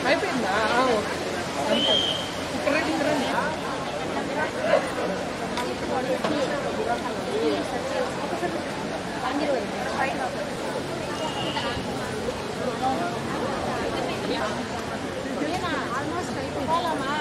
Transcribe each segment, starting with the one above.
అయిపోయిందా? ఆల్మోస్ట్ అయిపోవాలమ్మా.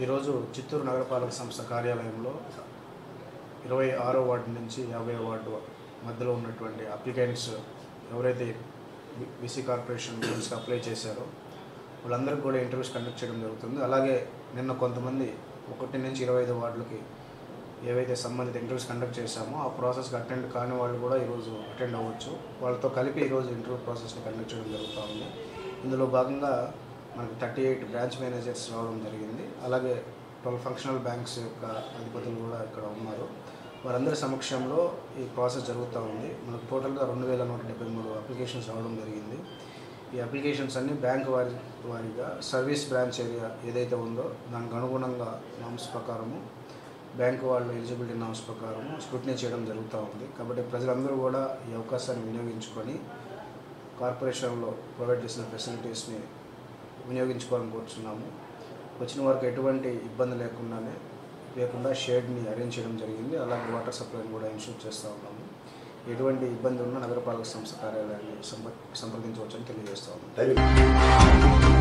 ఈరోజు చిత్తూరు నగరపాలక సంస్థ కార్యాలయంలో 26వ వార్డు నుంచి 50వ వార్డు మధ్యలో ఉన్నటువంటి అప్లికెంట్స్ ఎవరైతే బీసీ కార్పొరేషన్ లోన్స్కి అప్లై చేశారో వాళ్ళందరికీ కూడా ఇంటర్వ్యూస్ కండక్ట్ చేయడం జరుగుతుంది. అలాగే నిన్న కొంతమంది 1 నుంచి 25 వార్డులకి ఏవైతే సంబంధిత ఇంటర్వ్యూస్ కండక్ట్ చేశామో ఆ ప్రాసెస్కి అటెండ్ కాని వాళ్ళు కూడా ఈరోజు అటెండ్ అవ్వచ్చు. వాళ్ళతో కలిపి ఈరోజు ఇంటర్వ్యూ ప్రాసెస్ని కండక్ట్ చేయడం జరుగుతూ ఉంది. ఇందులో భాగంగా మనకి 38 బ్రాంచ్ మేనేజర్స్ రావడం జరిగింది. అలాగే 12 ఫంక్షనల్ బ్యాంక్స్ యొక్క అధిపతులు కూడా ఇక్కడ ఉన్నారు. వారందరి సమక్షంలో ఈ ప్రాసెస్ జరుగుతూ ఉంది. మనకు టోటల్గా 2173 అప్లికేషన్స్ రావడం జరిగింది. ఈ అప్లికేషన్స్ అన్నీ బ్యాంక్ వారిగా సర్వీస్ బ్రాంచ్ ఏరియా ఏదైతే ఉందో దానికి అనుగుణంగా నామ్స్ ప్రకారము బ్యాంకు వాళ్ళు ఎలిజిబిలిటీ నామ్స్ ప్రకారము స్క్రూటినీ చేయడం జరుగుతూ ఉంది. కాబట్టి ప్రజలందరూ కూడా ఈ అవకాశాన్ని వినియోగించుకొని కార్పొరేషన్లో ప్రొవైడ్ చేసిన ఫెసిలిటీస్ని వినియోగించుకోవాలని కోరుతున్నాము. వచ్చిన వారికి ఎటువంటి ఇబ్బంది లేకుండా షేడ్ని అరేంజ్ చేయడం జరిగింది. అలాగే వాటర్ సప్లైని కూడా ఇన్షూర్ చేస్తూ ఉన్నాము. ఎటువంటి ఇబ్బంది ఉన్నా నగరపాలక సంస్థ కార్యాలయాన్ని సంప్రదించవచ్చని తెలియజేస్తూ ఉన్నాము.